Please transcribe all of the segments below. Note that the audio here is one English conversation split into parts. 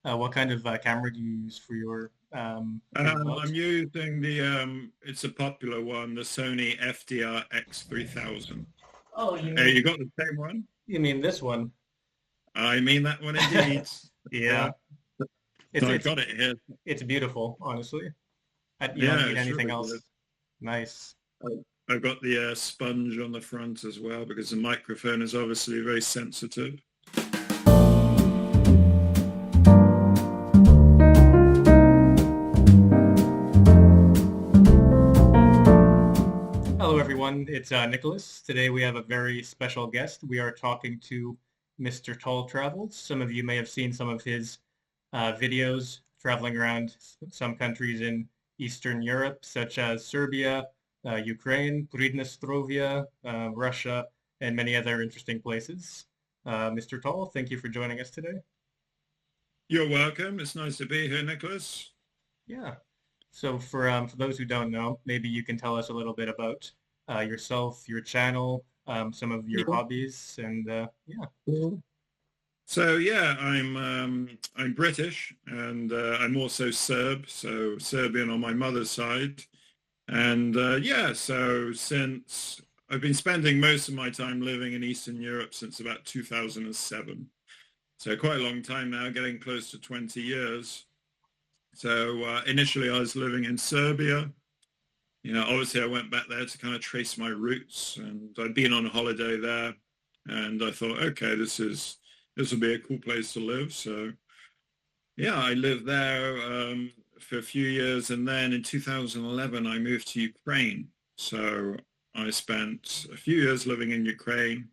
What kind of camera do you use for your I'm vlogs? using it's a popular one, the Sony FDR X3000. Oh, You got the same one? you mean this one? I mean that one indeed. Yeah, Yeah, it's so I've it's got it here. it's beautiful, honestly. You don't Yeah, need it's anything really good. else. Nice. I've got the sponge on the front as well because the microphone is obviously very sensitive. Hello, everyone. It's Nicholas. Today we have a very special guest. We are talking to Mr. Tall Travels. Some of you may have seen some of his videos traveling around some countries in Eastern Europe, such as Serbia, Ukraine, Pridnestrovia, Russia, and many other interesting places. Mr. Tall, thank you for joining us today. You're welcome. It's nice to be here, Nicholas. Yeah. So for those who don't know, maybe you can tell us a little bit about yourself, your channel, some of your Yeah. hobbies, and yeah. So yeah, I'm British and I'm also Serb, so Serbian on my mother's side. And yeah, so since I've been spending most of my time living in Eastern Europe since about 2007. So quite a long time now, getting close to 20 years. So initially I was living in Serbia. Obviously I went back there to kind of trace my roots, and I'd been on a holiday there and I thought, okay, this will be a cool place to live. So yeah, I lived there for a few years, and then in 2011 I moved to Ukraine. So I spent a few years living in Ukraine.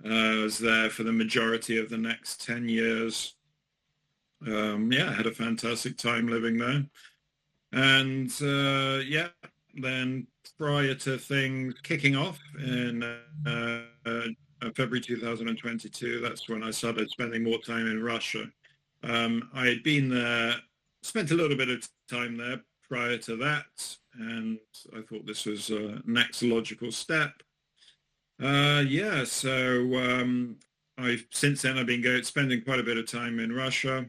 I was there for the majority of the next 10 years. Yeah, I had a fantastic time living there. And yeah, then prior to things kicking off in February 2022, that's when I started spending more time in Russia. I had been there, spent a little bit of time there prior to that, and I thought this was a next logical step. Yeah, so I've since then I've been spending quite a bit of time in Russia,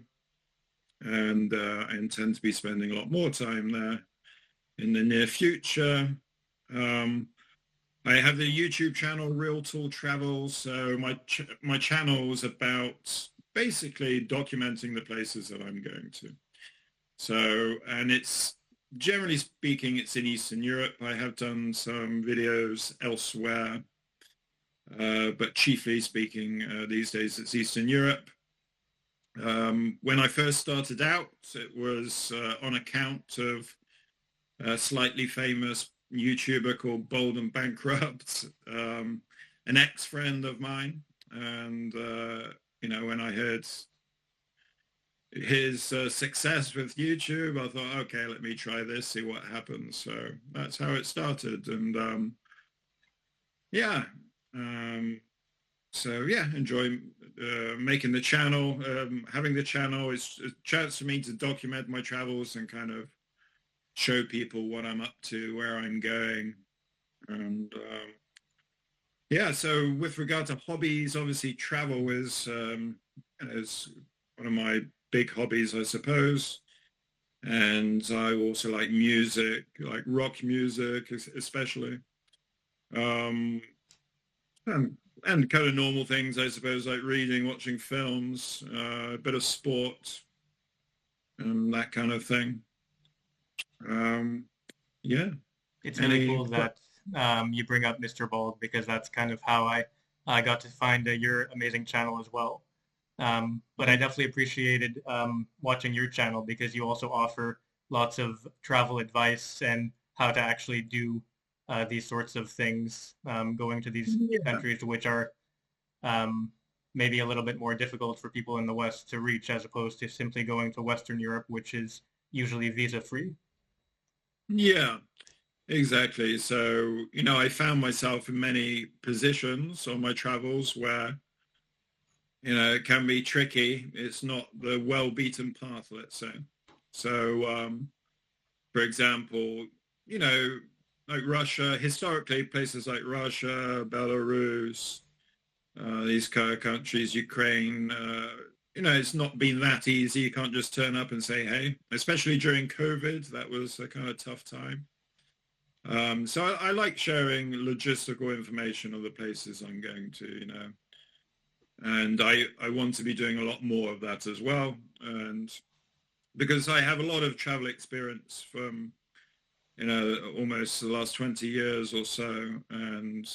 and I intend to be spending a lot more time there in the near future. Um, I have the YouTube channel Real Tall Travels. So my channel is about basically documenting the places that I'm going to. So, and it's generally speaking, it's in Eastern Europe. I have done some videos elsewhere, but chiefly speaking, these days it's Eastern Europe. When I first started out, it was on account of a slightly famous YouTuber called Bald and Bankrupt, an ex-friend of mine. And, when I heard his success with YouTube, I thought, okay, let me try this, see what happens. So that's how it started. And yeah, um, so yeah, enjoy making the channel. Having the channel is a chance for me to document my travels and kind of show people what I'm up to, where I'm going. And yeah, so with regard to hobbies, obviously travel is one of my big hobbies, I suppose. And I also like music, like rock music, especially. Um, and kind of normal things, I suppose, like reading, watching films, a bit of sport, and that kind of thing. Um, yeah. It's really Any cool that you bring up Mr. Bald because that's kind of how I got to find your amazing channel as well. But I definitely appreciated watching your channel because you also offer lots of travel advice and how to actually do these sorts of things, going to these Yeah, countries which are um, maybe a little bit more difficult for people in the West to reach as opposed to simply going to Western Europe, which is usually visa free. yeah, exactly. So, I found myself in many positions on my travels where, it can be tricky. It's not the well-beaten path, let's say. So, for example, you know, like Russia, historically, places like Russia, Belarus, these kind of countries, Ukraine, it's not been that easy. You can't just turn up and say, hey, especially during COVID. That was a kind of tough time. So I like sharing logistical information of the places I'm going to, and I want to be doing a lot more of that as well. And because I have a lot of travel experience from, almost the last 20 years or so, and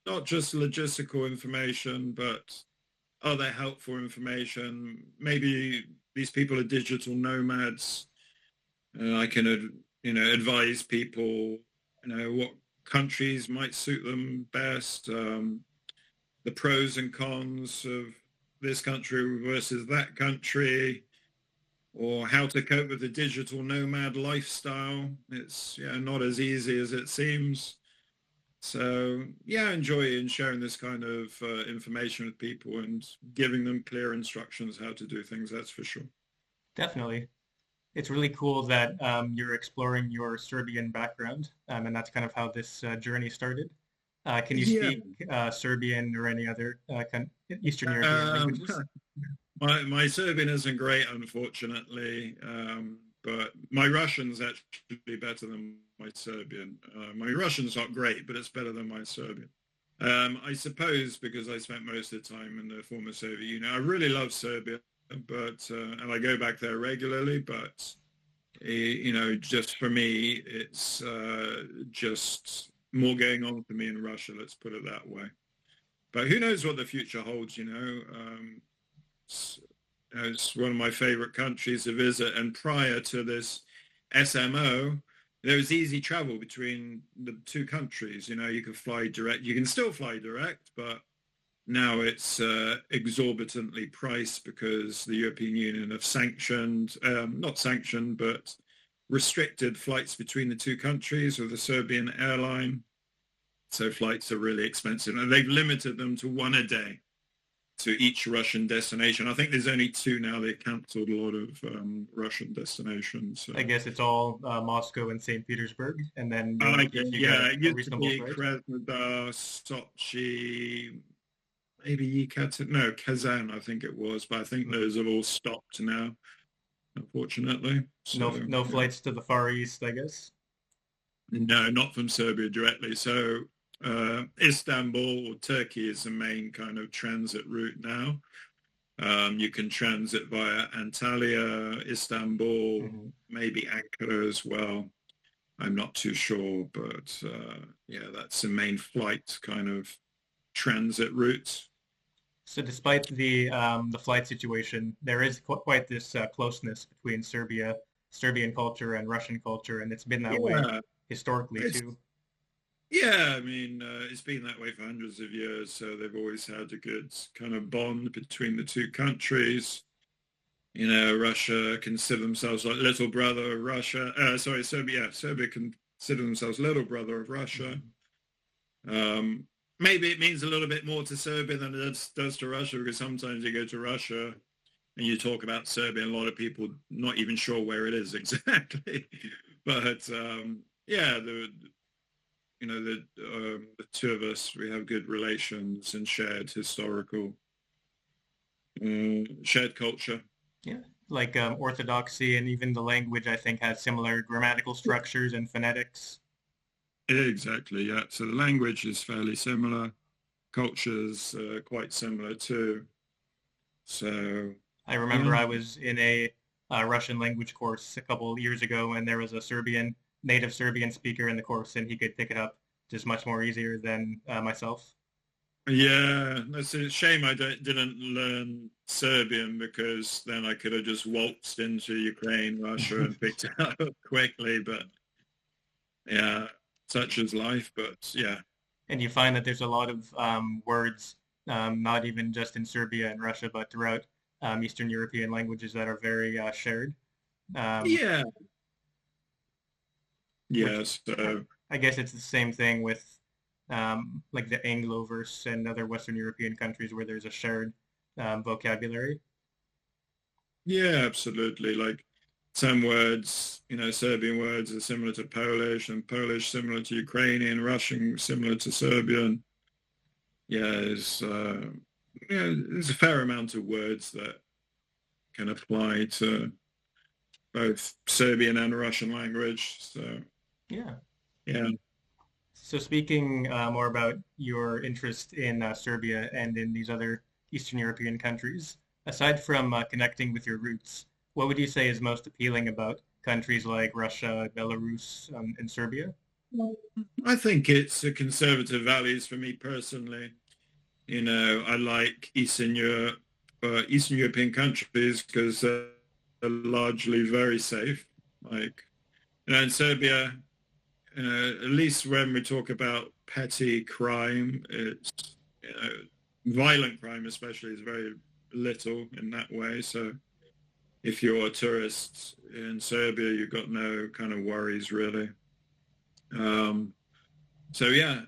not just logistical information, but other helpful information. Maybe these people are digital nomads, and I can, advise people, what countries might suit them best, the pros and cons of this country versus that country, or how to cope with the digital nomad lifestyle. It's not as easy as it seems. So I enjoy in sharing this kind of information with people and giving them clear instructions how to do things, that's for sure. Definitely. It's really cool that you're exploring your Serbian background, and that's kind of how this journey started. Can you Yeah. speak Serbian or any other Eastern European Um, languages? my Serbian isn't great, unfortunately, but my Russian's actually better than my Serbian. My Russian's not great, but it's better than my Serbian. I suppose because I spent most of the time in the former Soviet Union. I really love Serbia, but and I go back there regularly, but just for me, it's just more going on for me in Russia, let's put it that way. But who knows what the future holds. It's one of my favorite countries to visit. And prior to this SMO, there was easy travel between the two countries. You could fly direct. You can still fly direct, but now it's exorbitantly priced because the European Union have sanctioned, not sanctioned, but restricted flights between the two countries with the Serbian airline. So flights are really expensive. And they've limited them to one a day to each Russian destination. I think there's only two now. They've cancelled a lot of Russian destinations. So. I guess it's all Moscow and St. Petersburg, and then you're lucky if you get It a used to reasonable be flight. Krasnodar, Sochi, maybe Kazan, I think it was, but I think those have all stopped now, unfortunately. So, No flights to the Far East, I guess. No, not from Serbia directly. So Istanbul or Turkey is the main kind of transit route now. You can transit via Antalya, Istanbul, Hmm. maybe Ankara as well. I'm not too sure, but that's the main flight kind of transit route. So despite the flight situation, there is quite this closeness between Serbian culture and Russian culture, and it's been that way Yeah, historically it's too. I mean, it's been that way for hundreds of years, so they've always had a good kind of bond between the two countries. Russia consider themselves like little brother of Russia. Serbia consider themselves little brother of Russia. Mhm. Maybe it means a little bit more to Serbia than it does to Russia, because sometimes you go to Russia and you talk about Serbia, and a lot of people not even sure where it is exactly. But the two of us, we have good relations and shared historical, shared culture. Yeah, like Orthodoxy and even the language, I think, has similar grammatical structures and phonetics. Exactly, yeah. So the language is fairly similar. Culture's quite similar too. So, I yeah. remember I was in a Russian language course a couple of years ago, and there was a native Serbian speaker in the course, and he could pick it up just much more easier than myself. Yeah, that's a shame I didn't learn Serbian, because then I could have just waltzed into Ukraine, Russia, and picked it up quickly. But yeah, such is life. But yeah, And you find that there's a lot of words, not even just in Serbia and Russia, but throughout Eastern European languages that are very shared, um, yeah, which yeah. So I guess it's the same thing with like the Angloverse and other Western European countries where there's a shared vocabulary. yeah, absolutely. Like some words, Serbian words are similar to Polish, and Polish similar to Ukrainian, Russian similar to Serbian. Yeah, there's a fair amount of words that can apply to both Serbian and Russian language. So Yeah. yeah. So speaking more about your interest in Serbia and in these other Eastern European countries, aside from connecting with your roots, what would you say is most appealing about countries like Russia, Belarus, and Serbia? I think it's the conservative values for me personally. You know, I like Eastern European countries because they're largely very safe. Like, in Serbia, at least when we talk about petty crime, it's, violent crime especially is very little in that way. So if you're a tourist in Serbia, you've got no kind of worries really. Um, so yeah,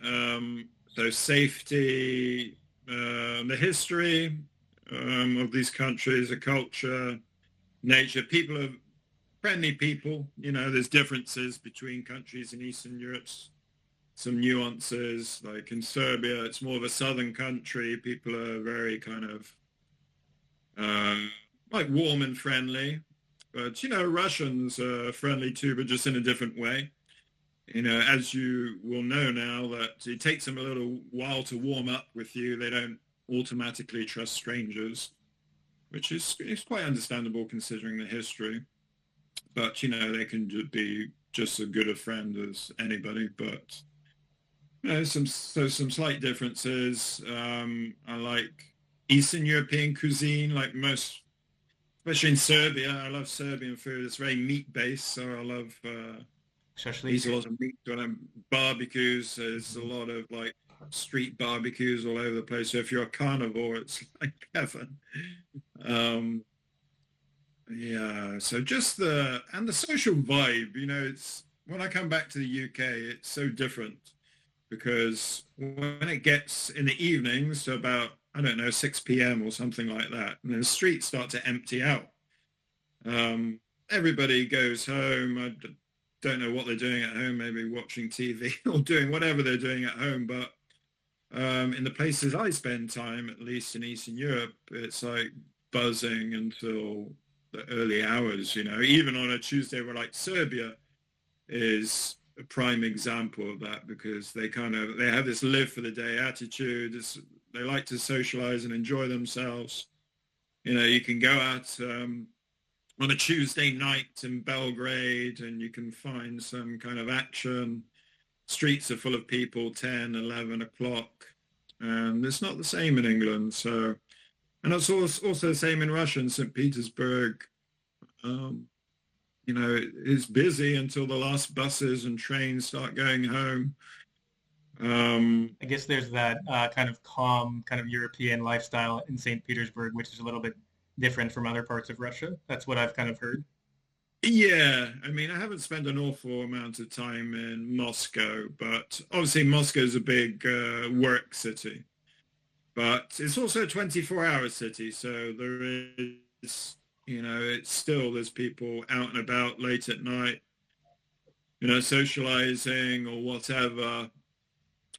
so safety, the history of these countries, the culture, nature, people are friendly people. You know, there's differences between countries in Eastern Europe, some nuances. Like in Serbia, it's more of a southern country. People are very kind of like warm and friendly. But, you know, Russians are friendly too, but just in a different way. You know, as you will know now, that it takes them a little while to warm up with you. They don't automatically trust strangers, which is quite understandable considering the history. But, you know, they can be just as good a friend as anybody. But, you know, some slight differences. I like Eastern European cuisine, like most, especially in Serbia. I love Serbian food. It's very meat-based, so I love... Especially, Eat a lot of meat, barbecues. There's a lot of like street barbecues all over the place. So if you're a carnivore, it's like heaven. Um, yeah. So just the social vibe. You know, it's when I come back to the UK, it's so different because when it gets in the evenings to about, I don't know, 6 p.m. or something like that, and the streets start to empty out. Everybody goes home. I don't know what they're doing at home, maybe watching TV or doing whatever they're doing at home. But in the places I spend time, at least in Eastern Europe, it's like buzzing until the early hours, you know, even on a Tuesday where like Serbia is a prime example of that because they have this live for the day attitude. They like to socialize and enjoy themselves. You know, you can go out on a Tuesday night in Belgrade and you can find some kind of action. Streets are full of people, 10, 11 o'clock. And it's not the same in England. So, and it's also the same in Russia, in St. Petersburg. You know, it's busy until the last buses and trains start going home. I guess there's that kind of calm, kind of European lifestyle in St. Petersburg, which is a little bit different from other parts of Russia. That's what I've kind of heard. Yeah, I mean, I haven't spent an awful amount of time in Moscow, but obviously Moscow is a big work city. But it's also a 24-hour city, so there is, you know, it's still, there's people out and about late at night, you know, socializing or whatever.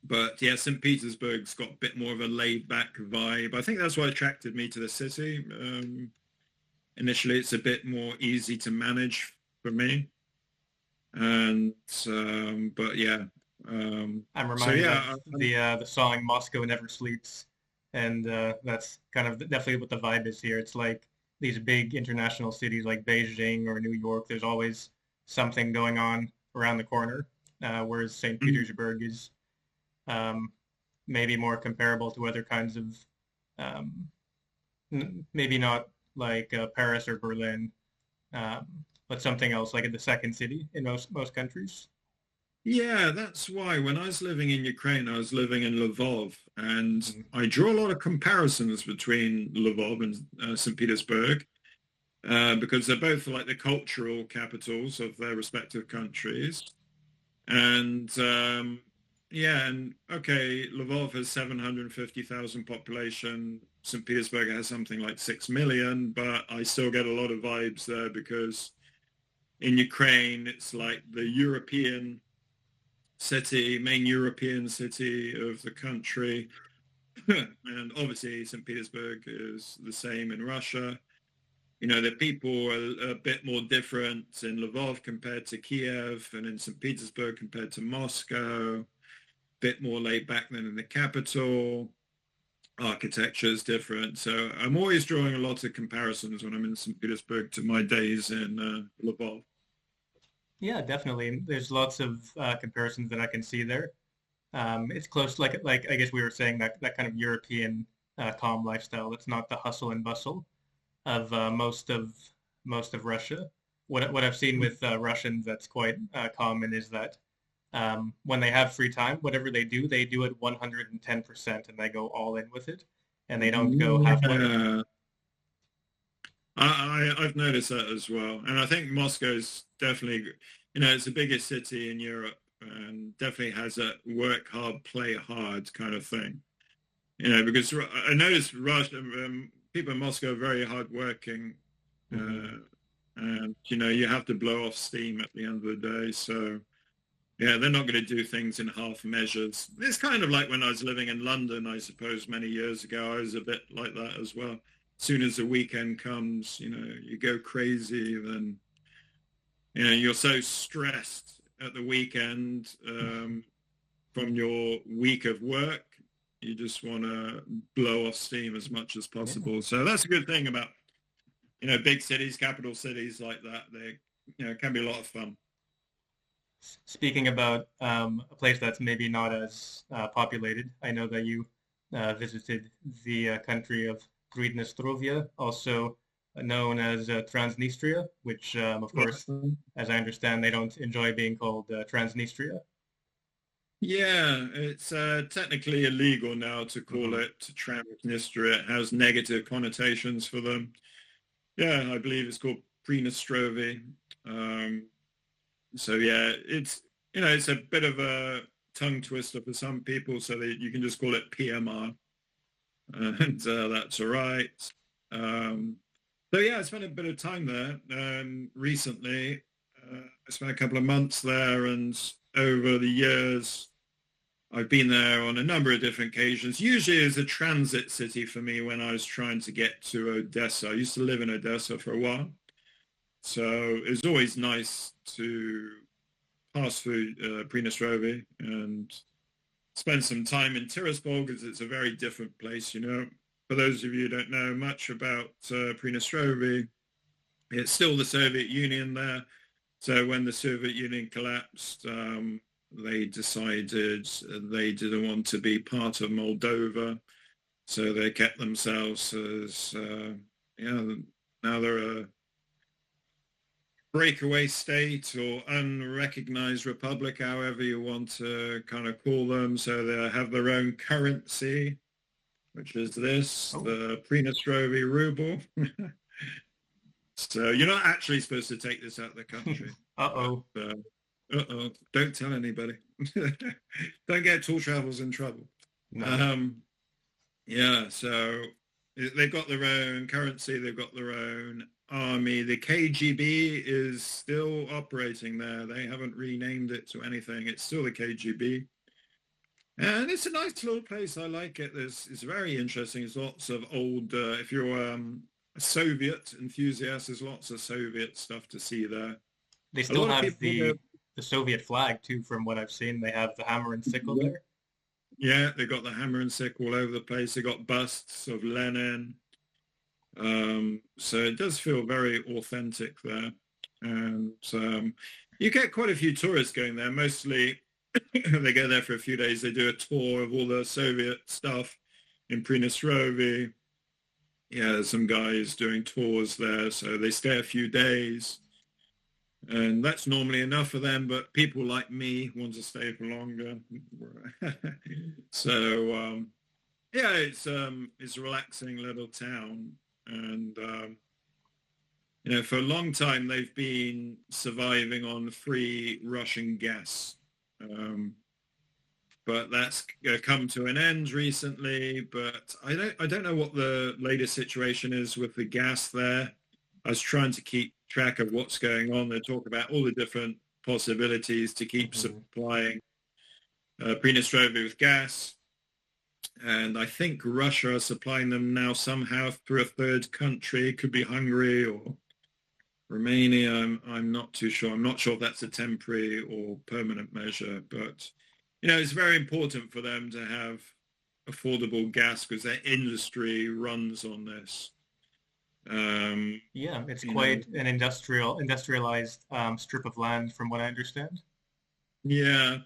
But yeah, St. Petersburg's got a bit more of a laid-back vibe. I think that's what attracted me to the city. Initially, it's a bit more easy to manage for me. And but yeah. I'm So reminded yeah, of the song "Moscow Never Sleeps," and that's kind of definitely what the vibe is here. It's like these big international cities like Beijing or New York. There's always something going on around the corner, whereas St. Petersburg is um, maybe more comparable to other kinds of um, maybe not like Paris or Berlin, um, but something else like in the second city in most countries. yeah, that's why when I was living in Ukraine, I was living in Lvov, and Mhm. I draw a lot of comparisons between Lvov and St. Petersburg because they're both like the cultural capitals of their respective countries. And yeah, and okay, Lvov has 750,000 population. St. Petersburg has something like 6 million, but I still get a lot of vibes there because in Ukraine, it's like the main European city of the country. And obviously St. Petersburg is the same in Russia. The people are a bit more different in Lvov compared to Kiev, and in St. Petersburg compared to Moscow, a bit more laid back than in the capital. Architecture is different. So I'm always drawing a lot of comparisons when I'm in St. Petersburg to my days in Lvov. Yeah, definitely. There's lots of comparisons that I can see there. It's close, like I guess we were saying that kind of European calm lifestyle. It's not the hustle and bustle of most of Russia. What I've seen with Russians that's quite common is that when they have free time, whatever they do it 110%, and they go all in with it, and they don't go halfway. Yeah, I've noticed that as well. And I think Moscow's definitely, it's the biggest city in Europe and definitely has a work hard, play hard kind of thing. Because I noticed Russia, people in Moscow are very hardworking, Hmm. and you have to blow off steam at the end of the day. So yeah, they're not going to do things in half measures. It's kind of like when I was living in London, I suppose many years ago. I was a bit like that as well. As soon as the weekend comes, you go crazy. Then you're so stressed at the weekend from your week of work. You just want to blow off steam as much as Yeah. possible. So that's a good thing about, big cities, capital cities like that. They, can be a lot of fun. Speaking about a place that's maybe not as populated, I know that you visited the country of Pridnestrovia, also known as Transnistria, which, of course, as I understand, they don't enjoy being called Transnistria. Yeah, it's technically illegal now to call Hmm. it Transnistria. It has negative connotations for them. Yeah, I believe it's called Pridnestrovia. Um, so yeah, it's a bit of a tongue twister for some people, so that you can just call it PMR, and that's all right. Um, so yeah, I spent a bit of time there recently. I spent a couple of months there, and over the years, I've been there on a number of different occasions. Usually as a transit city for me when I was trying to get to Odessa. I used to live in Odessa for a while. So it was always nice to pass through Pridnestrovia and spend some time in Tiraspol because it's a very different place, For those of you who don't know much about Pridnestrovia, it's still the Soviet Union there. So when the Soviet Union collapsed, they decided they didn't want to be part of Moldova. So they kept themselves as, now they're a breakaway state or unrecognized republic, however you want to kind of call them. So they have their own currency, which is Oh, the Pridnestrovia ruble. So you're not actually supposed to take this out of the country, but uh-oh. don't tell anybody. Don't get Tool Travels in trouble. No. Um, yeah, so they've got their own currency, they've got their own army. The KGB is still operating there. They haven't renamed it to anything. It's still the KGB. And it's a nice little place. I like it. It's very interesting. There's lots of old, if you're a Soviet enthusiast, there's lots of Soviet stuff to see there. They A still lot of have people go, the Soviet flag too, from what I've seen. They have the hammer and sickle there. yeah, they got the hammer and sickle all over the place. They got busts of Lenin. So it does feel very authentic there. And you get quite a few tourists going there. Mostly they go there for a few days. They do a tour of all the Soviet stuff in Pridnestrovia. Yeah, there's some guys doing tours there. So they stay a few days. And that's normally enough for them, but people like me want to stay for longer. So yeah, it's a relaxing little town, and for a long time they've been surviving on free Russian gas, um, but that's come to an end recently. But I don't know what the latest situation is with the gas there. I was trying to keep track of what's going on. They talk about all the different possibilities to keep Hmm. supplying Pridnestrovia with gas. And I think Russia are supplying them now somehow through a third country. It could be Hungary or Romania. I'm not too sure. I'm not sure if that's a temporary or permanent measure, but it's very important for them to have affordable gas because their industry runs on this. Yeah, it's you know, quite an industrialized strip of land, from what I understand. yeah.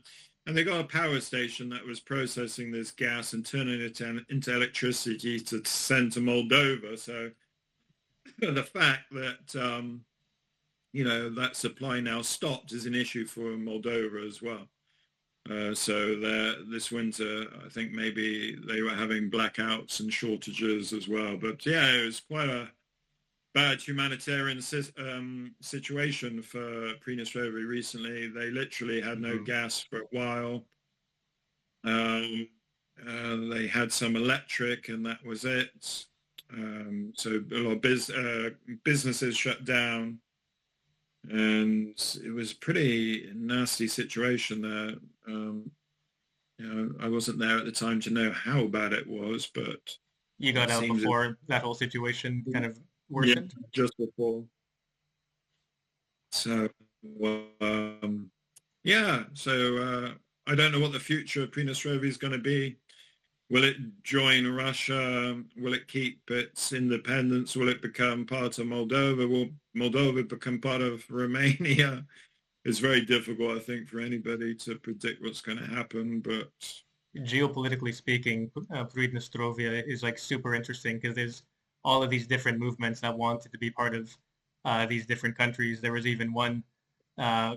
And they got a power station that was processing this gas and turning it into electricity to send to Moldova. So the fact that that supply now stopped is an issue for Moldova as well. So this winter, I think maybe they were having blackouts and shortages as well. But yeah, it was quite a bad humanitarian situation for Pridnestrovia recently. They literally had no Hmm. gas for a while. Um, they had some electric, and that was it. So a lot of businesses shut down, and it was a pretty nasty situation there. I wasn't there at the time to know how bad it was, but You got it out seems before that whole situation kind of yeah, worsened. just before. So yeah, so I don't know what the future of Pridnestrovia is going to be. Will it join Russia? Will it keep its independence? Will it become part of Moldova? Will Moldova become part of Romania? It's very difficult, I think, for anybody to predict what's going to happen. But Geopolitically speaking, Pridnestrovia is like super interesting because there's all of these different movements that wanted to be part of these different countries. There was even one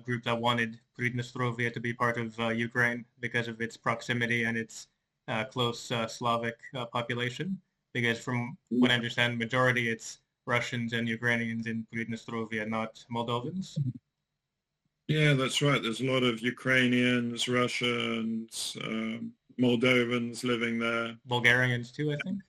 group that wanted Pridnestrovia to be part of Ukraine because of its proximity and its close Slavic population. Because from what I understand, majority it's Russians and Ukrainians in Pridnestrovia, not Moldovans. yeah, that's right. There's a lot of Ukrainians, Russians, Moldovans living there. Bulgarians too, I think.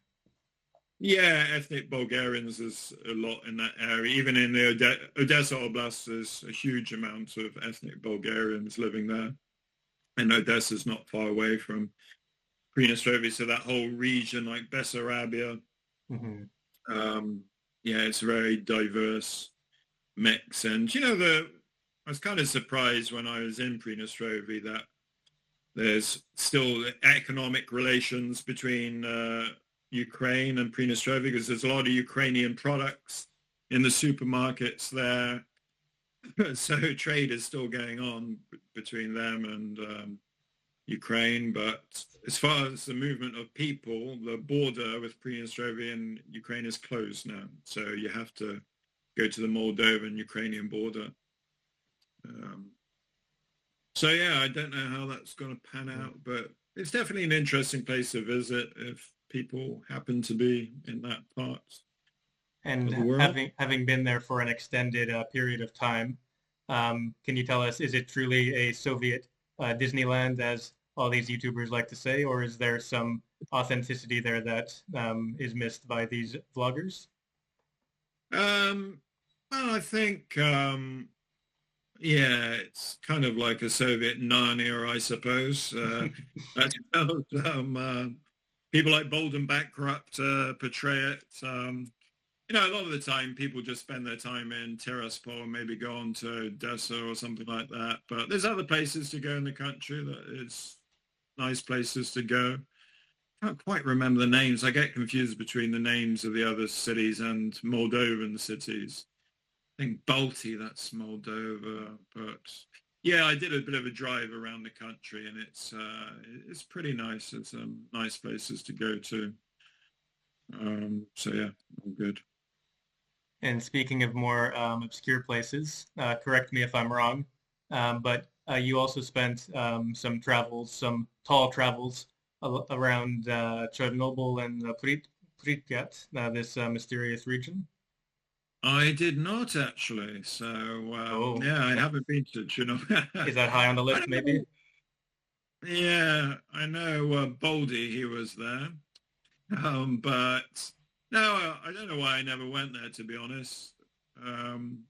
Yeah, ethnic Bulgarians is a lot in that area. Even in the Odessa Oblast, there's a huge amount of ethnic Bulgarians living there. And Odessa's not far away from Pridnestrovia, so that whole region, like Bessarabia, Hmm. um, yeah, it's a very diverse mix. And I was kind of surprised when I was in Pridnestrovia that there's still economic relations between Ukraine and Pridnestrovia because there's a lot of Ukrainian products in the supermarkets there. So trade is still going on between them and Ukraine. But as far as the movement of people, the border with Pridnestrovia and Ukraine is closed now. So you have to go to the Moldovan-Ukrainian border. Um, so yeah, I don't know how that's going to pan out, but it's definitely an interesting place to visit if people happen to be in that part of the And world. having been there for an extended period of time, can you tell us, is it truly a Soviet Disneyland, as all these YouTubers like to say, or is there some authenticity there that is missed by these vloggers? Um, well, I think, yeah, it's kind of like a Soviet Narnia, I suppose. That's how people like Bald and Bankrupt portray it. A lot of the time people just spend their time in Tiraspol and maybe go on to Odessa or something like that. But there's other places to go in the country that is nice places to go. I can't quite remember the names. I get confused between the names of the other cities and Moldovan cities. I think Balti, that's Moldova. But yeah, I did a bit of a drive around the country and it's pretty nice. It's nice places to go to. So yeah, all good. And speaking of more obscure places, correct me if I'm wrong, but you also spent some tall travels around Chernobyl and Pripyat, this mysterious region. I did not actually. So Oh, yeah, I haven't been to Chernobyl. is that high on the I list, don't maybe? know. Yeah, I know Baldy, he was there. But no, I don't know why I never went there, to be honest. Um,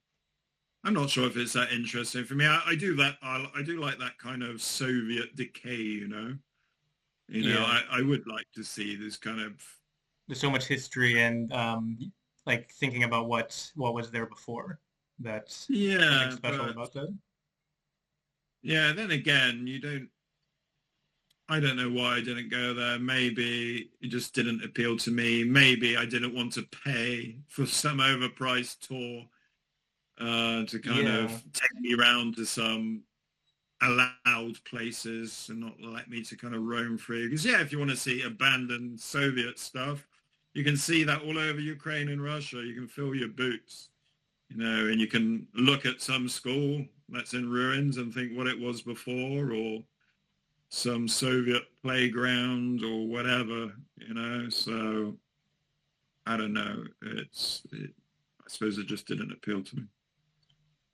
I'm not sure if it's that interesting for me. I do that. I do like that kind of Soviet decay. Yeah. I would like to see this kind of, There's so much history and like thinking about what was there before. That's something yeah, special but about that. yeah, then again, I don't know why I didn't go there. Maybe it just didn't appeal to me. Maybe I didn't want to pay for some overpriced tour to kind of Yeah. take me around to some allowed places and not let me to kind of roam free. Because yeah, if you want to see abandoned Soviet stuff, you can see that all over Ukraine and Russia. You can fill your boots, and you can look at some school that's in ruins and think what it was before, or some Soviet playground or whatever. So I don't know. I suppose it just didn't appeal to me.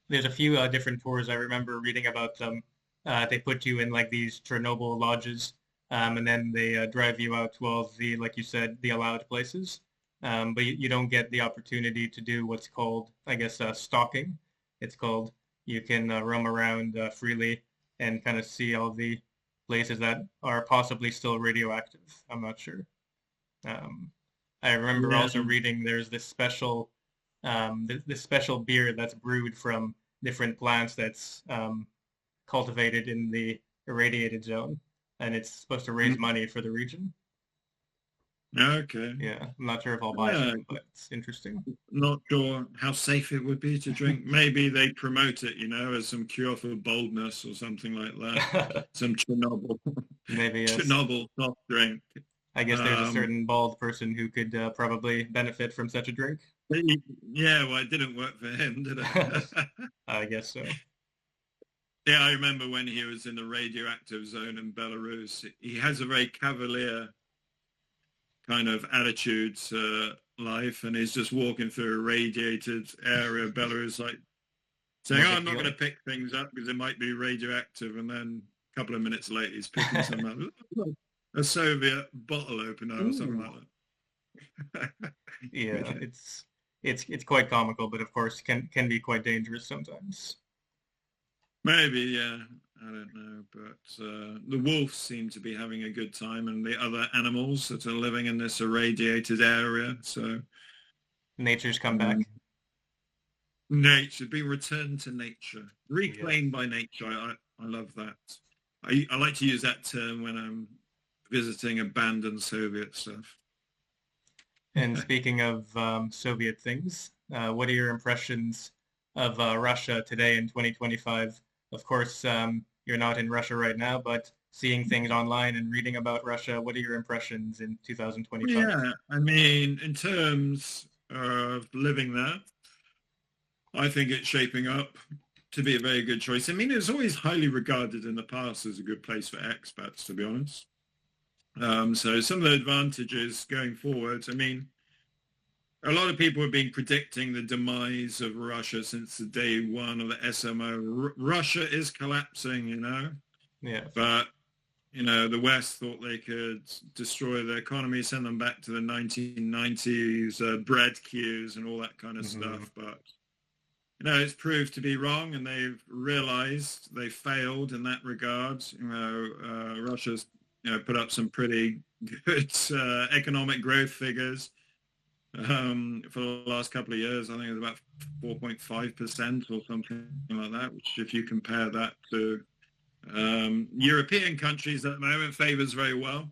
There's a few different tours I remember reading about them. They put you in like these Chernobyl lodges, and then they drive you out to all the, like you said, the allowed places. But you don't get the opportunity to do what's called, I guess, stalking. It's called. You can roam around freely and kind of see all the places that are possibly still radioactive. I'm not sure. Um, I remember Yeah. also reading there's this special beer that's brewed from different plants that's cultivated in the irradiated zone, and it's supposed to raise money for the region. Okay. Yeah, I'm not sure if I'll buy Yeah. some, but it's interesting. Not sure how safe it would be to drink. Maybe they promote it, as some cure for baldness or something like that. Some Chernobyl, Maybe yes. Chernobyl soft drink. I guess there's a Um, certain bald person who could probably benefit from such a drink. yeah, well, it didn't work for him, did it? I guess so. Yeah, I remember when he was in the radioactive zone in Belarus. He has a very cavalier kind of attitude to life, and he's just walking through a radiated area of Belarus, like saying, No "Oh, big I'm not going deal. to pick things up because it might be radioactive," and then a couple of minutes later, he's picking some up, a Soviet bottle opener or something Ooh. like that. Yeah, Yeah. it's quite comical, but of course can be quite dangerous sometimes. Maybe, yeah. I don't know, but the wolves seem to be having a good time, and the other animals that are living in this irradiated area. So Nature's come um, back. nature, being returned to nature, Yeah. reclaimed by nature. I love that. I like to use that term when I'm visiting abandoned Soviet stuff. And speaking of Soviet things, what are your impressions of Russia today in 2025? Of course, you're not in Russia right now, but seeing things online and reading about Russia, what are your impressions in 2025? Yeah, I mean, in terms of living there, I think it's shaping up to be a very good choice. I mean, it was always highly regarded in the past as a good place for expats, to be honest. So some of the advantages going forward, I mean, a lot of people have been predicting the demise of Russia since the day one of the SMO. Russia is collapsing. Yeah. But, the West thought they could destroy the economy, send them back to the 1990s, bread queues and all that kind of Hmm. stuff. But, it's proved to be wrong, and they've realized they failed in that regard. Russia's, put up some pretty good economic growth figures for the last couple of years. I think it was about 4.5% or something like that, which if you compare that to European countries at the moment favors very well.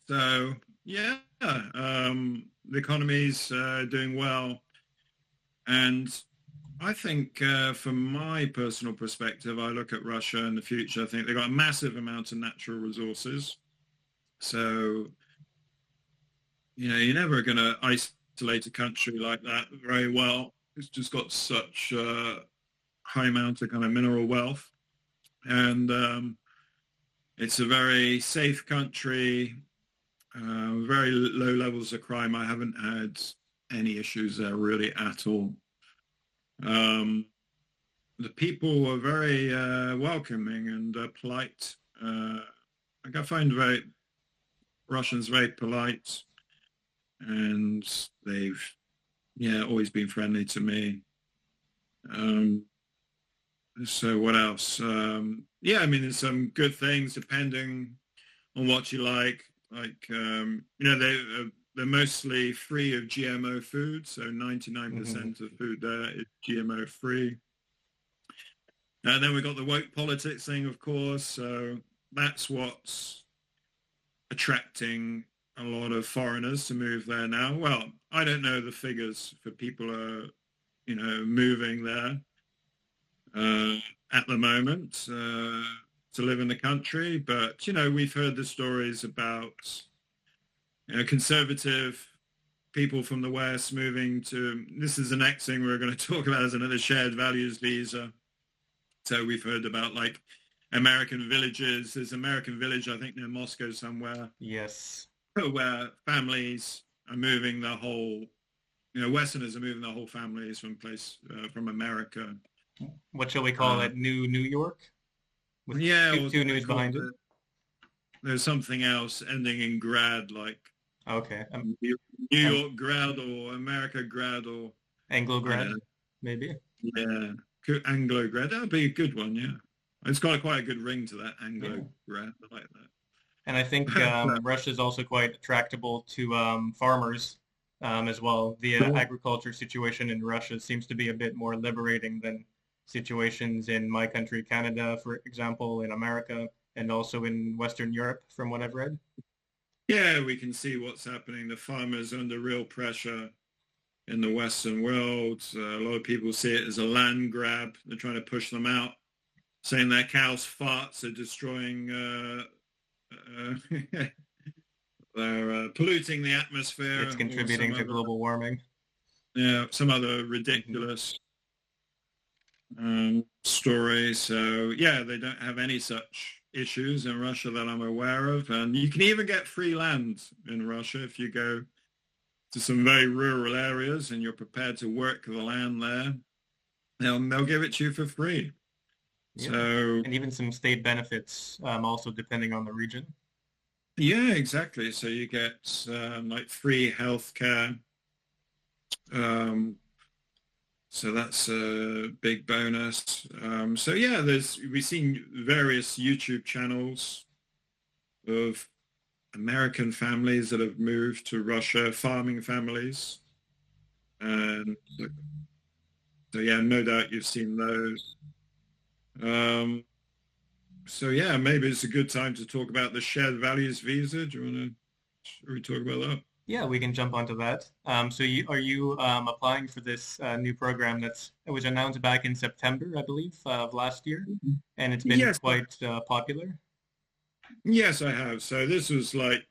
So, yeah, the economy's doing well. And I think from my personal perspective, I look at Russia in the future. I think they've got a massive amount of natural resources. So, you're never going to isolate a country like that very well. It's just got such high amount of kind of mineral wealth. And it's a very safe country, very low levels of crime. I haven't had any issues there really at all. Um, the people are very welcoming and polite. I find Russians very polite, and they've always been friendly to me. So what else? I mean, there's some good things depending on what you like. Like, they're mostly free of GMO food, so 99% of food there is GMO free. And then we've got the woke politics thing, of course. So that's what's attracting a lot of foreigners to move there now. Well, I don't know the figures for people moving there at the moment to live in the country. But, we've heard the stories about conservative people from the West moving to, this is the next thing we're going to talk about, isn't it? The shared values visa. So we've heard about like American villages. There's an American village, I think, near Moscow somewhere. Yes. Where families are moving their whole, Westerners are moving their whole families from America. What shall we call it? New York? With two news behind it? There's something else ending in grad, like okay. New York grad or America grad or Anglo grad, maybe. Yeah. Anglo grad, that would be a good one, yeah. It's got quite a good ring to that, Anglo grad. I like that. And I think Russia is also quite attractable to farmers as well. The agriculture situation in Russia seems to be a bit more liberating than situations in my country, Canada, for example, in America, and also in Western Europe, from what I've read. Yeah, we can see what's happening. The farmers are under real pressure in the Western world. A lot of people see it as a land grab. They're trying to push them out, saying their cows' farts are destroying, they're polluting the atmosphere. It's contributing to global warming. Yeah, some other ridiculous story. So, yeah, they don't have any such issues in Russia that I'm aware of. And you can even get free land in Russia if you go to some very rural areas and you're prepared to work the land there. They'll give it to you for free. Yeah. So, and even some state benefits, also depending on the region. Yeah, exactly. So you get like free healthcare. So that's a big bonus. So yeah, we've seen various YouTube channels of American families that have moved to Russia, farming families. And so yeah, no doubt you've seen those. So yeah, maybe it's a good time to talk about the shared values visa. Should we talk about that? Yeah, we can jump onto that. So are you applying for this new program it was announced back in September, I believe, of last year, and it's been quite popular? Yes, I have. So this was like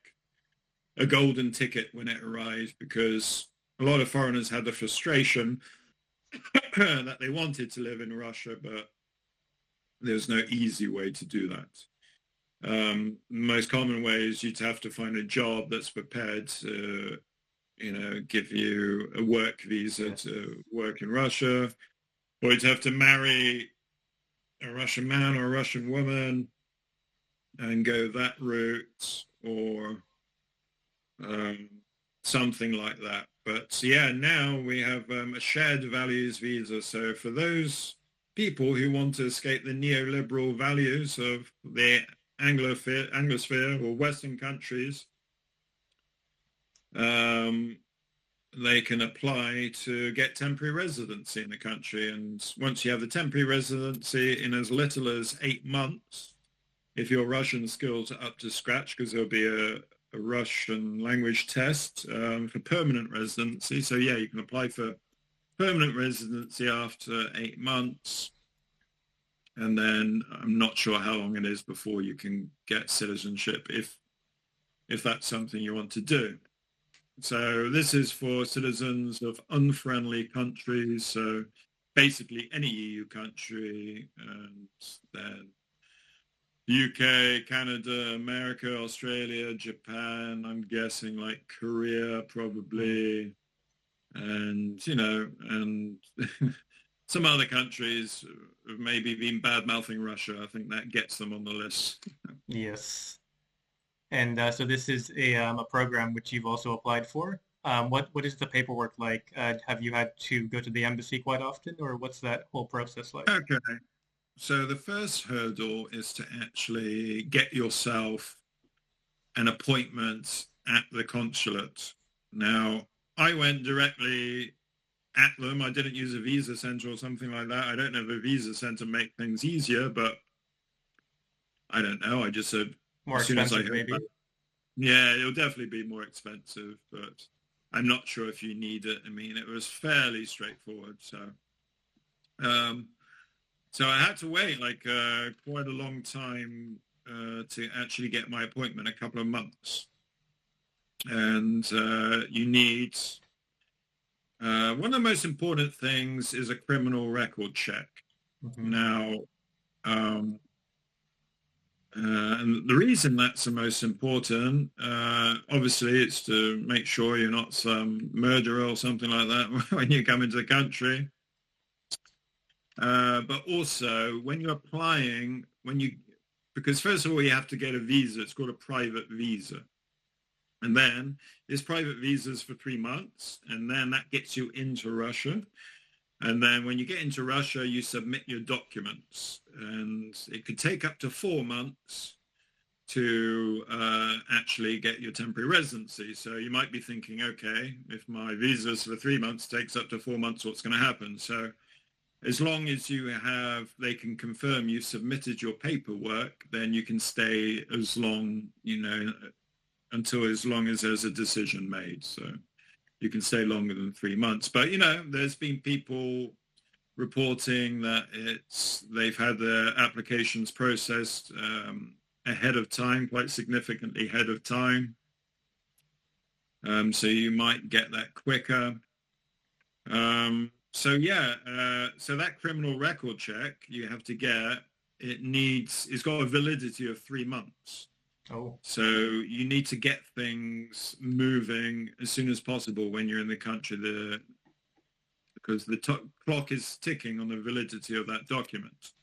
a golden ticket when it arrived because a lot of foreigners had the frustration that they wanted to live in Russia, but there's no easy way to do that. The most common way is you'd have to find a job that's prepared to, give you a work visa to work in Russia, or you'd have to marry a Russian man or a Russian woman and go that route, or something like that. But yeah, now we have a shared values visa. So for those people who want to escape the neoliberal values of the Anglosphere or Western countries, they can apply to get temporary residency in the country. And once you have the temporary residency in as little as 8 months, if your Russian skills are up to scratch, because there'll be a Russian language test for permanent residency. So yeah, you can apply for permanent residency after 8 months. And then I'm not sure how long it is before you can get citizenship if that's something you want to do. So this is for citizens of unfriendly countries, so basically any EU country, and then UK, Canada, America, Australia, Japan, I'm guessing like Korea probably, and, and some other countries have maybe been bad-mouthing Russia. I think that gets them on the list. Yes. And so this is a program which you've also applied for. What is the paperwork like? Have you had to go to the embassy quite often, or what's that whole process like? Okay. So the first hurdle is to actually get yourself an appointment at the consulate. Now, I went directly at them. I didn't use a visa center or something like that. I don't know if a visa center make things easier, but I don't know. I just said, More as soon as I expensive, heard maybe. that, yeah, it'll definitely be more expensive, but I'm not sure if you need it. I mean, it was fairly straightforward. Um, so I had to wait like quite a long time to actually get my appointment, a couple of months. And you need, one of the most important things is a criminal record check. Mm-hmm. Now, and the reason that's the most important, obviously, it's to make sure you're not some murderer or something like that when you come into the country. But also, when you're applying, because first of all, you have to get a visa. It's called a private visa. And then there's private visas for 3 months, and then that gets you into Russia. And then when you get into Russia, you submit your documents, and it could take up to 4 months to actually get your temporary residency. So you might be thinking, okay, if my visa's for 3 months, takes up to 4 months, what's going to happen? So as long as they can confirm you submitted your paperwork, then you can stay as long, until as long as there's a decision made. So you can stay longer than 3 months. But, there's been people reporting that they've had their applications processed ahead of time, quite significantly ahead of time. So you might get that quicker. So that criminal record check you have to get, it's got a validity of 3 months. Oh. So you need to get things moving as soon as possible when you're in the country, because the clock is ticking on the validity of that document.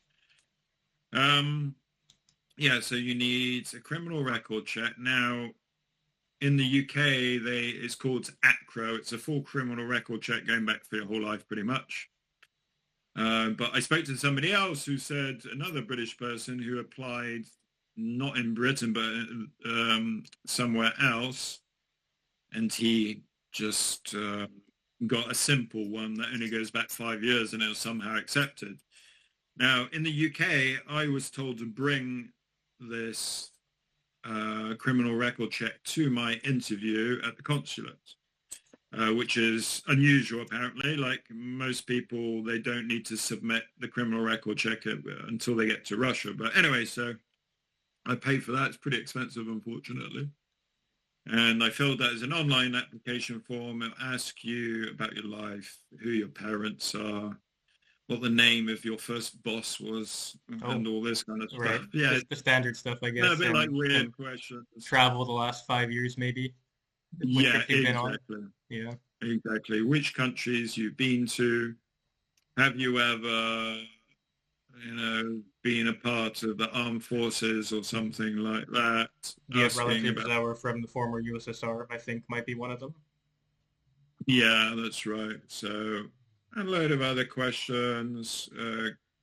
So you need a criminal record check. Now, in the UK, it's called ACRO. It's a full criminal record check going back for your whole life, pretty much. But I spoke to somebody else who said, another British person who applied not in Britain, but somewhere else, and he just got a simple one that only goes back 5 years, and it was somehow accepted. Now, in the UK, I was told to bring this criminal record check to my interview at the consulate, which is unusual, apparently. Like most people, they don't need to submit the criminal record check until they get to Russia. But anyway, so I paid for that. It's pretty expensive, unfortunately. And I filled out as an online application form. It'll ask you about your life, who your parents are, what the name of your first boss was, and all this kind of stuff. Right. Yeah, Just the standard stuff, I guess. a bit like weird questions. Travel the last 5 years, maybe. Yeah, exactly. Yeah. Exactly. Which countries you've been to? Have you ever, been a part of the armed forces or something like that? Do you have relatives that were from the former USSR? I think might be one of them. Yeah, that's right. So, and a load of other questions,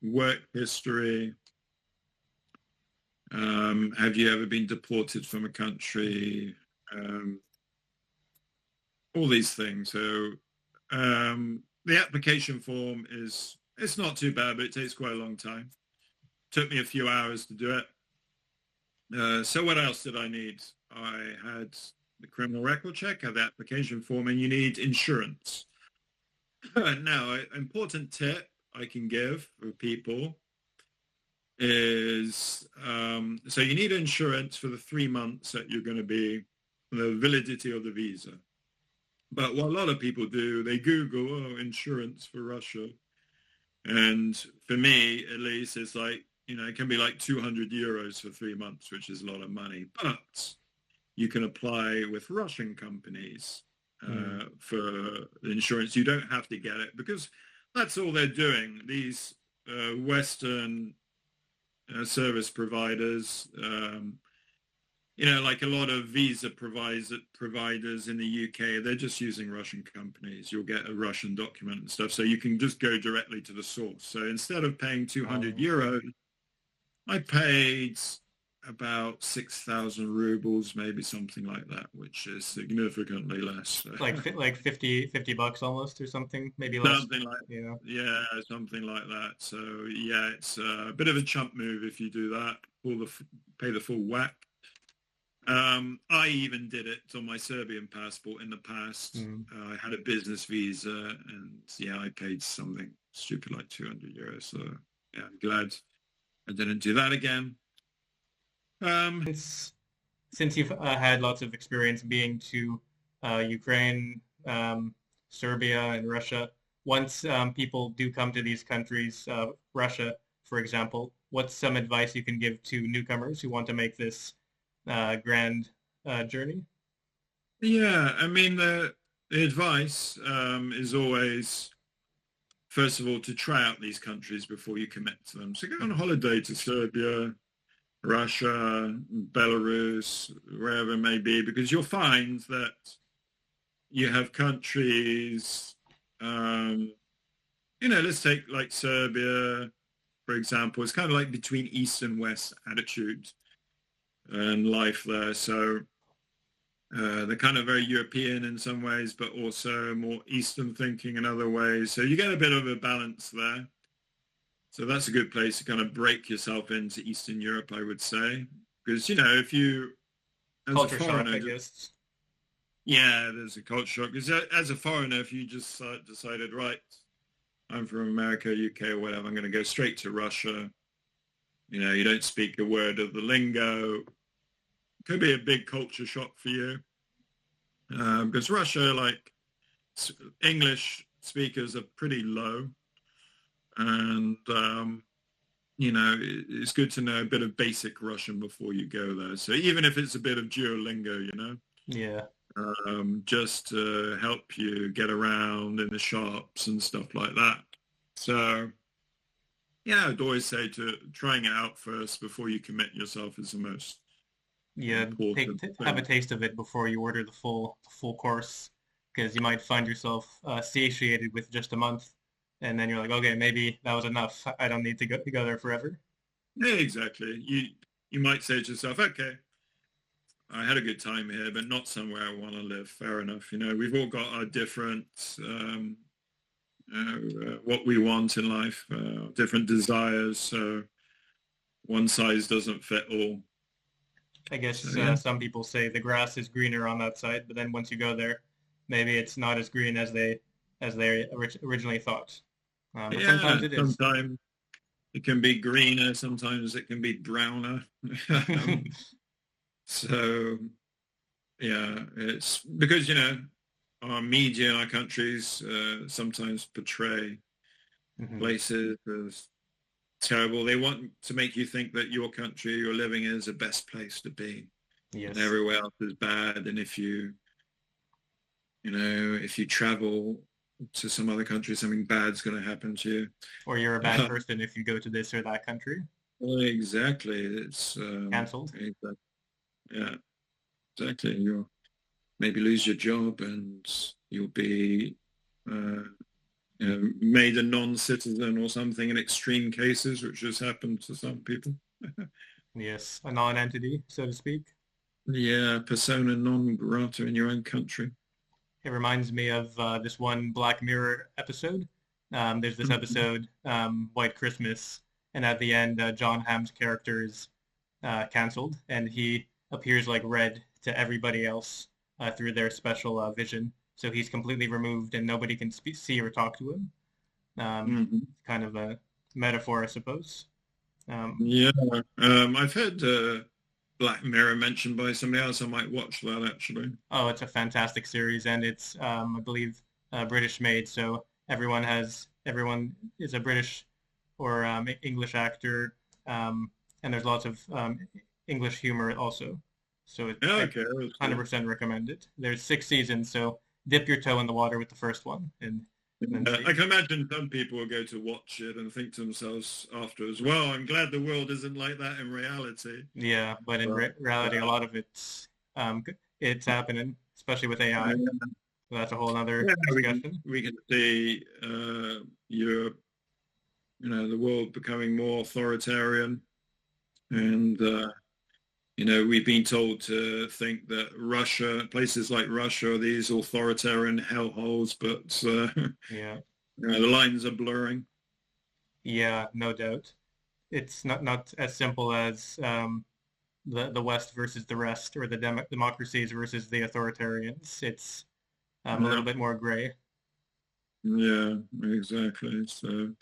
work history. Have you ever been deported from a country? All these things. So the application form it's not too bad, but it takes quite a long time. Took me a few hours to do it. So what else did I need? I had the criminal record check, had the application form, and you need insurance. Now, an important tip I can give for people is, so you need insurance for the 3 months that you're going to be, the validity of the visa. But what a lot of people do, they Google, insurance for Russia. And for me, at least, it's like, it can be like 200 euros for 3 months, which is a lot of money. But you can apply with Russian companies for insurance. You don't have to get it because that's all they're doing. These Western service providers, like a lot of visa providers in the UK, they're just using Russian companies. You'll get a Russian document and stuff, so you can just go directly to the source. So instead of paying 200 euros, I paid about 6,000 rubles, maybe something like that, which is significantly less. So. Like 50 bucks almost or something, maybe less. Something like, Yeah. yeah, something like that. So yeah, it's a bit of a chump move if you do that. Pay the full whack. I even did it on my Serbian passport in the past. Mm. I had a business visa, and yeah, I paid something stupid like 200 euros. So yeah, I'm glad I didn't do that again. Since you've had lots of experience being to Ukraine, Serbia, and Russia, once people do come to these countries, Russia, for example, what's some advice you can give to newcomers who want to make this grand journey? Yeah, I mean, the advice is always, first of all, to try out these countries before you commit to them. So go on holiday to Serbia, Russia, Belarus, wherever it may be, because you'll find that you have countries, let's take like Serbia, for example. It's kind of like between East and West attitude and life there. So they're kind of very European in some ways, but also more Eastern thinking in other ways. So you get a bit of a balance there. So that's a good place to kind of break yourself into Eastern Europe, I would say. Because, if you, as Culture a shock, foreigner, I guess. yeah, there's a culture shock. Because as a foreigner, if you just decided, right, I'm from America, UK, or whatever, I'm going to go straight to Russia. You don't speak a word of the lingo. Could be a big culture shock for you. Because Russia, like, English speakers are pretty low. And, it's good to know a bit of basic Russian before you go there. So even if it's a bit of Duolingo, Yeah. just to help you get around in the shops and stuff like that. So, yeah, I'd always say to trying it out first before you commit yourself is the most Yeah, important have a thing. taste of it before you order the full course, because you might find yourself satiated with just a month, and then you're like, okay, maybe that was enough. I don't need to go there forever. Yeah, exactly. You might say to yourself, okay, I had a good time here, but not somewhere I want to live. Fair enough. We've all got our different what we want in life, different desires. So one size doesn't fit all. I So guess yeah, some people say the grass is greener on that side, but then once you go there, maybe it's not as green as they originally thought. But yeah. sometimes it is. Sometimes it can be greener. Sometimes it can be browner. So yeah, it's because our media in our countries sometimes portray Hmm. places as terrible. They want to make you think that your country you're living in is the best place to be, and Yes. everywhere else is bad. And if you travel to some other country, something bad's going to happen to you. Or you're a bad Uh, person if you go to this or that country. well, exactly. It's Cancelled. yeah, exactly. You'll maybe lose your job, and you'll be uh, made a non-citizen or something in extreme cases, which has happened to some people. Yes, a non-entity, so to speak. Yeah, persona non grata in your own country. It reminds me of this one Black Mirror episode. There's this Mhm. episode, White Christmas, and at the end, John Hamm's character is canceled, and he appears like red to everybody else through their special vision. So he's completely removed, and nobody can see or talk to him. Mhm. Kind of a metaphor, I suppose. Um, Yeah, I've heard Black Mirror mentioned by somebody else. I might watch that actually. oh, it's a fantastic series, and it's, I believe, British made. So everyone is a British or English actor, and there's lots of English humor also. So Yeah, I okay, that's good. 100% recommend it. There's 6 seasons, so dip your toe in the water with the first one and then I see. can imagine some people will go to watch it and think to themselves afterwards, well, I'm glad the world isn't like that in reality. Yeah, but in But reality, a lot of it's happening, especially with AI. uh, So that's a whole other yeah, discussion. we can see Europe, the world becoming more authoritarian, and we've been told to think that places like Russia are these authoritarian hellholes, but Yeah. the lines are blurring. Yeah, no doubt. It's not as simple as the West versus the rest, or the democracies versus the authoritarians. It's a little Yeah, bit more gray. yeah, exactly. So,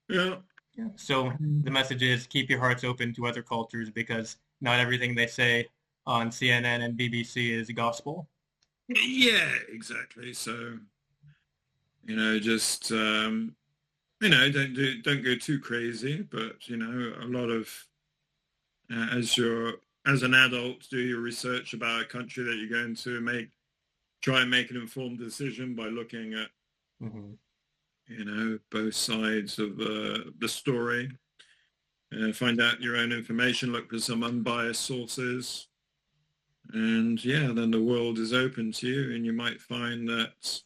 yeah. Yeah. So the message is keep your hearts open to other cultures because not everything they say on CNN and BBC is gospel. Yeah, exactly. So, just don't go too crazy, but a lot of as an adult, do your research about a country that you're going to try and make an informed decision by looking at Hmm. both sides of the story. Find out your own information, look for some unbiased sources, and yeah, then the world is open to you, and you might find that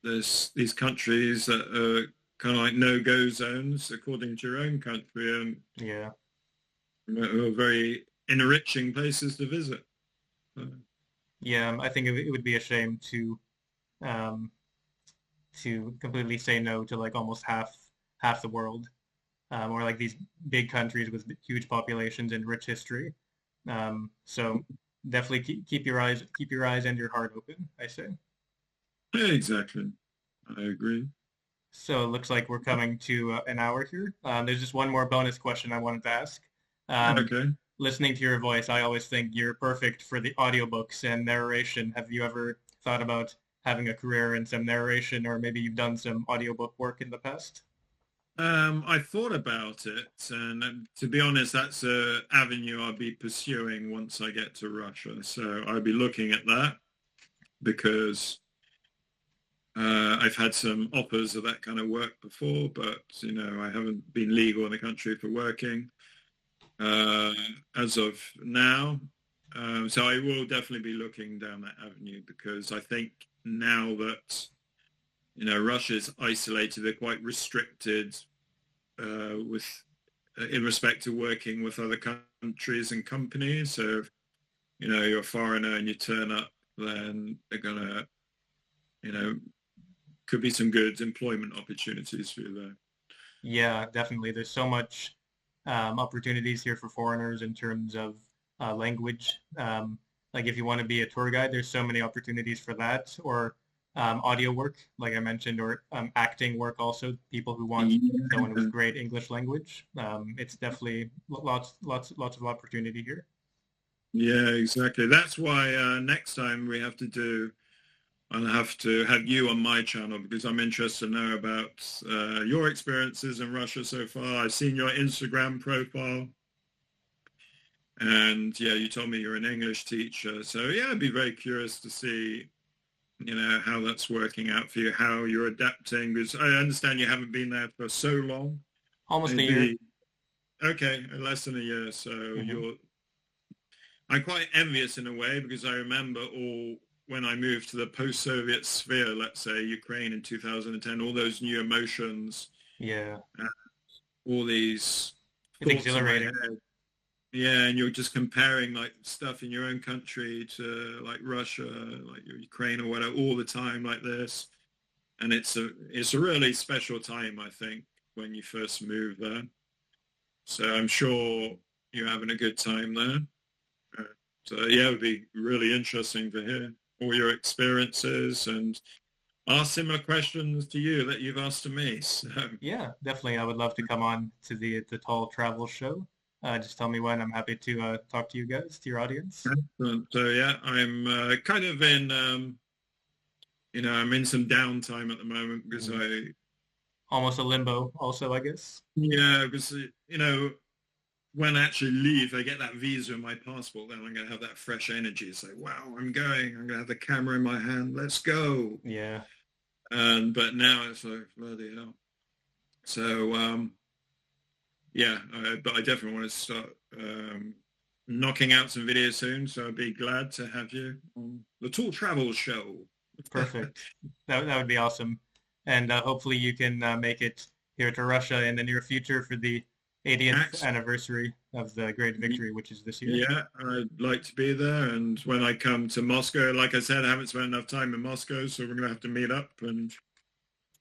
there's these countries that are kind of like no-go zones according to your own country, and Yeah. are very enriching places to visit. Yeah, I think it would be a shame um, to completely say no to like almost half the world, or like these big countries with huge populations and rich history. So definitely keep your eyes and your heart open, I say. Yeah, exactly. I agree. So it looks like we're coming to an hour here. There's just one more bonus question I wanted to ask. Um, Okay. Listening to your voice, I always think you're perfect for the audiobooks and narration. Have you ever thought about having a career in some narration, or maybe you've done some audiobook work in the past? I thought about it, and to be honest, that's a avenue I'll be pursuing once I get to Russia. So I'll be looking at that because I've had some offers of that kind of work before, but I haven't been legal in the country for working uh, as of now. So I will definitely be looking down that avenue because I think now that Russia's isolated, they're quite restricted with in respect to working with other countries and companies. So you're a foreigner and you turn up, then they're gonna you know could be some good employment opportunities for you there. Yeah, definitely. There's so much opportunities here for foreigners in terms of language. Like if you want to be a tour guide, there's so many opportunities for that, or audio work, like I mentioned, or acting work also. People who want someone with Yeah, great English language. It's definitely lots of opportunity here. yeah, exactly. That's why next time I'll have to have you on my channel because I'm interested to know about your experiences in Russia so far. I've seen your Instagram profile, and yeah, you told me you're an English teacher. So yeah, I'd be very curious to see, how that's working out for you, how you're adapting. Because I understand you haven't been there for so long, Almost a year. maybe okay, less than a year. So Hmm. I'm quite envious in a way because I remember when I moved to the post-Soviet sphere, let's say Ukraine in 2010, all those new emotions, Yeah, uh, all these it's thoughts in my exhilarating. head. Yeah, and you're just comparing like stuff in your own country to like Russia, like Ukraine or whatever, all the time like this. And it's a really special time, I think, when you first move there. So I'm sure you're having a good time there. Uh, So yeah, it would be really interesting to hear all your experiences and ask similar questions to you that you've asked to me. So, Yeah, definitely. I would love to come on to the Tall Travel Show. Just tell me when. I'm happy to talk to you guys, to your audience. so yeah, I'm kind of in, I'm in some downtime at the moment because Mhm. Almost a limbo, also, I guess. yeah, because, when I actually leave, I get that visa and my passport, then I'm going to have that fresh energy. It's like, wow, I'm going to have the camera in my hand. Let's go. Yeah, But now it's like, bloody hell. So, yeah, but I definitely want to start knocking out some videos soon. So I'd be glad to have you on the Tour Travel Show. perfect. That would be awesome. And hopefully you can make it here to Russia in the near future for the 80th anniversary of the Great Victory, which is this year. Yeah, I'd like to be there. And when I come to Moscow, like I said, I haven't spent enough time in Moscow, so we're going to have to meet up and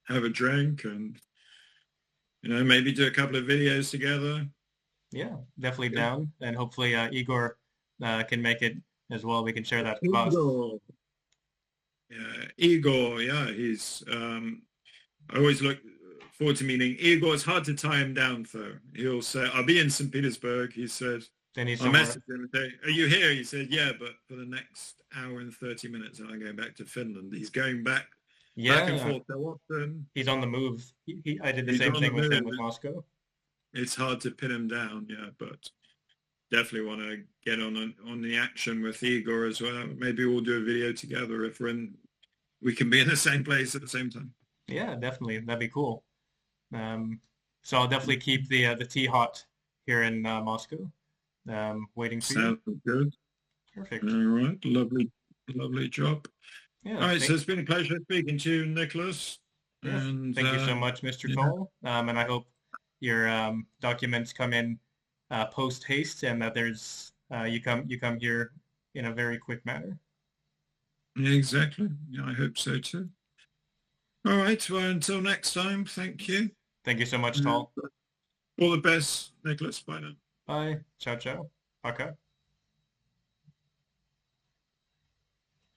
have a drink and, maybe do a couple of videos together. Yeah, definitely Yeah. down. And hopefully Igor can make it as well. We can share that cost. Igor. Yeah, Igor, yeah, I always look forward to meeting Igor. It's hard to tie him down, though. He'll say, I'll be in St. Petersburg. He said, Then he's I'll somewhere. message him and say, are you here? He said, yeah, but for the next hour and 30 minutes, I'm going back to Finland. He's going back and forth so often. He's on the move. I did the He's same on thing the with him move. with Moscow. It's hard to pin him down, yeah, but definitely want to get on the action with Igor as well. Maybe we'll do a video together if we can be in the same place at the same time. Yeah, definitely. That'd be cool. So I'll definitely keep the tea hot here in Moscow. Waiting for you. Sounds good. Perfect. All right. Lovely job. Yeah, all right. So it's been a pleasure speaking to you, Nicholas. Yeah, and thank you so much, Mr. Toll. And I hope your documents come in post haste, and that there's you come here in a very quick manner. Yeah, exactly. Yeah, I hope so too. All right. Well, until next time, thank you. Thank you so much, Toll. All the best, Nicholas. Bye now. Bye. Ciao, ciao. Пока.